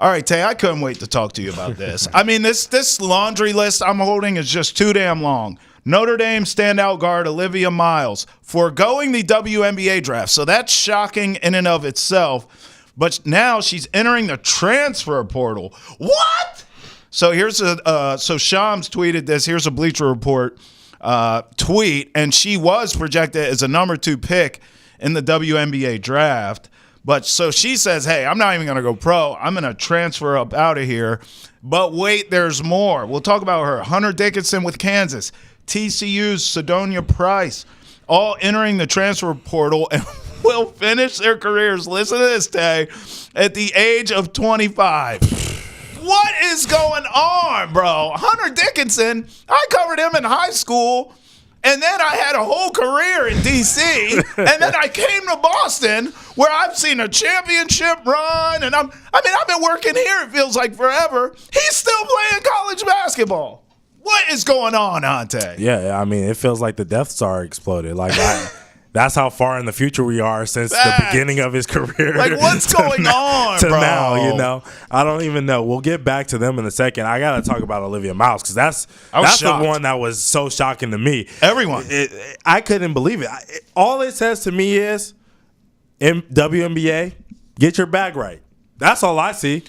All right, Tay, I couldn't wait to talk to you about this. I mean, this laundry list I'm holding is just too damn long. Notre Dame standout guard Olivia Miles foregoing the WNBA draft. So that's shocking in and of itself. But now she's entering the transfer portal. What? So so Shams tweeted this. Here's a Bleacher Report tweet, and she was projected as a number 2 pick in the WNBA draft. But so she says, hey, I'm not even going to go pro. I'm going to transfer up out of here. But wait, there's more. We'll talk about her. Hunter Dickinson with Kansas. TCU's Sidonia Price. All entering the transfer portal and will finish their careers, listen to this, Tay, at the age of 25. What is going on, bro? Hunter Dickinson, I covered him in high school. And then I had a whole career in D.C., and then I came to Boston, where I've seen a championship run, and I've been working here, it feels like forever. He's still playing college basketball. What is going on, Ante? Yeah, I mean, it feels like the Death Star exploded. Like, that's how far in the future we are since the beginning of his career. Like, what's going on, to bro? now, you know? I don't even know. We'll get back to them in a second. I got to talk about Olivia Miles because that's the one that was so shocking to me. Everyone. I couldn't believe it. All it says to me is, in WNBA, get your bag right. That's all I see.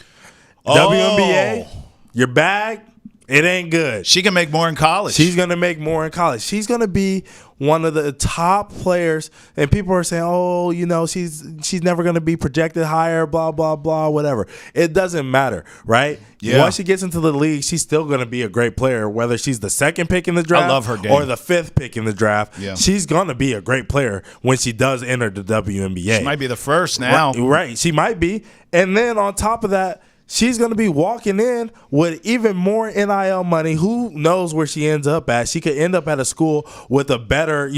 WNBA, your bag, it ain't good. She can make more in college. She's going to make more in college. She's going to be one of the top players, and people are saying, oh, you know, she's never going to be projected higher, blah, blah, blah, whatever. It doesn't matter, right? Yeah. Once she gets into the league, she's still going to be a great player, whether she's the 2nd pick in the draft I love her game. or the 5th pick in the draft. Yeah. She's going to be a great player when she does enter the WNBA. She might be the first now. Right. She might be. And then on top of that, she's going to be walking in with even more NIL money. Who knows where she ends up at? She could end up at a school with a better,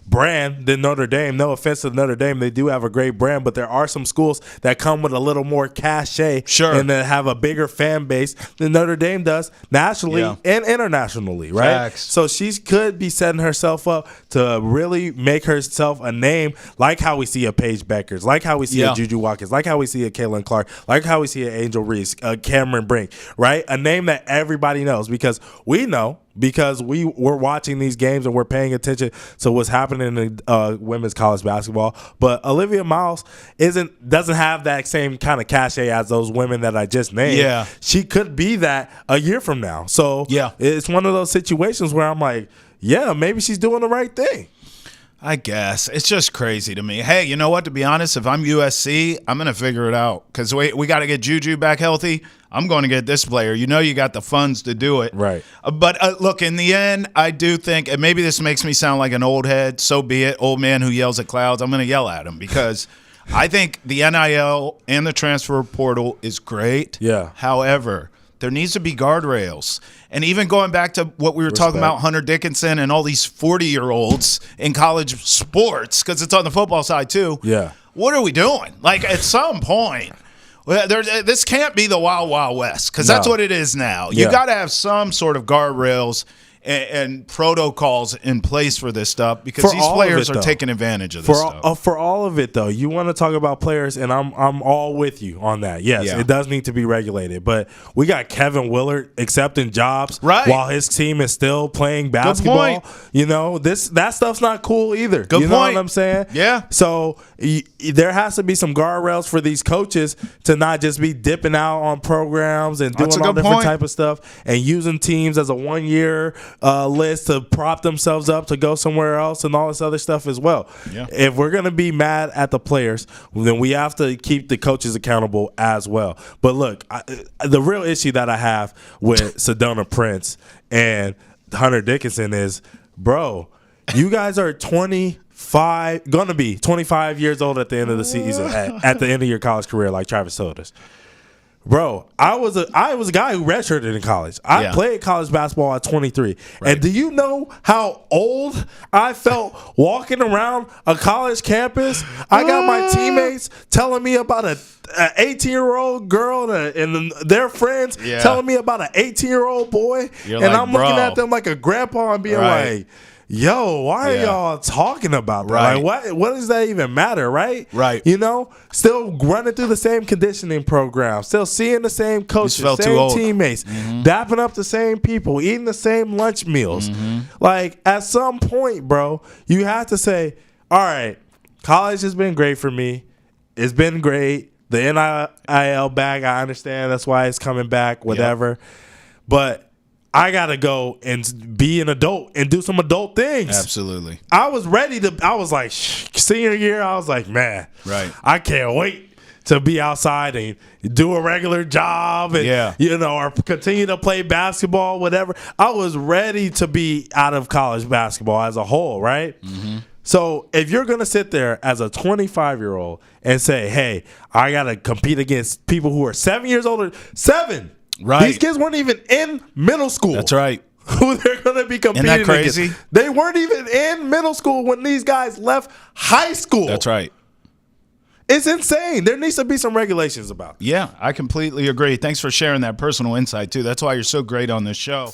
brand than Notre Dame. No offense to Notre Dame. They do have a great brand, but there are some schools that come with a little more cachet and that have a bigger fan base than Notre Dame does nationally and internationally, right? Facts. So she could be setting herself up to really make herself a name like how we see a Paige Beckers, like how we see a Juju Watkins, like how we see a Caitlin Clark, like how we see an Angel Reese, Cameron Brink, right? A name that everybody knows because we know because we're watching these games and we're paying attention to what's happening in women's college basketball. But Olivia Miles doesn't have that same kind of cachet as those women that I just named. Yeah. She could be that a year from now. So it's one of those situations where I'm like, yeah, maybe she's doing the right thing. I guess. It's just crazy to me. Hey, you know what? To be honest, if I'm USC, I'm going to figure it out because we got to get Juju back healthy. I'm going to get this player. You know you got the funds to do it. Right. But look, in the end, I do think, and maybe this makes me sound like an old head, so be it, old man who yells at clouds. I'm going to yell at him because I think the NIL and the transfer portal is great. Yeah. However, there needs to be guardrails. And even going back to what we were talking about, Hunter Dickinson and all these 40-year-olds in college sports, because it's on the football side too. Yeah. What are we doing? Like, at some point, this can't be the Wild Wild West, because that's what it is now. You got to have some sort of guardrails and protocols in place for this stuff because these players are taking advantage of this stuff. For all of it, though, you want to talk about players, and I'm all with you on that. Yes, it does need to be regulated. But we got Kevin Willard accepting jobs while his team is still playing basketball. You know, that stuff's not cool either. Good you know what I'm saying? Yeah. So there has to be some guardrails for these coaches to not just be dipping out on programs and doing all different type of stuff and using teams as a 1-year list to prop themselves up to go somewhere else and all this other stuff as well. Yeah. If we're going to be mad at the players, then we have to keep the coaches accountable as well. But look, the real issue that I have with Sedona Prince and Hunter Dickinson is, bro, you guys are 25, going to be 25 years old at the end of the season, at the end of your college career like Travis told us. Bro, I was a guy who redshirted in college. I played college basketball at 23. Right. And do you know how old I felt walking around a college campus? I got my teammates telling me about an 18-year-old girl and their friends telling me about an 18-year-old boy. You're and like, I'm looking at them like a grandpa and being like, yo, why are y'all talking about that? Right. Like, what does that even matter, right? Right. You know, still running through the same conditioning program, still seeing the same coaches, same teammates, dapping up the same people, eating the same lunch meals. Like, at some point, bro, you have to say, all right, college has been great for me. It's been great. The NIL bag, I understand. That's why it's coming back, whatever. But I got to go and be an adult and do some adult things. Absolutely. I was ready to – I was like, senior year, I was like, man, I can't wait to be outside and do a regular job and, you know, or continue to play basketball, whatever. I was ready to be out of college basketball as a whole, right? So if you're going to sit there as a 25-year-old and say, hey, I got to compete against people who are 7 years older, 7. Right. These kids weren't even in middle school. That's right. Who they're going to be competing Isn't that crazy? against. They weren't even in middle school when these guys left high school. That's right. It's insane. There needs to be some regulations about it. Yeah, I completely agree. Thanks for sharing that personal insight, too. That's why you're so great on this show.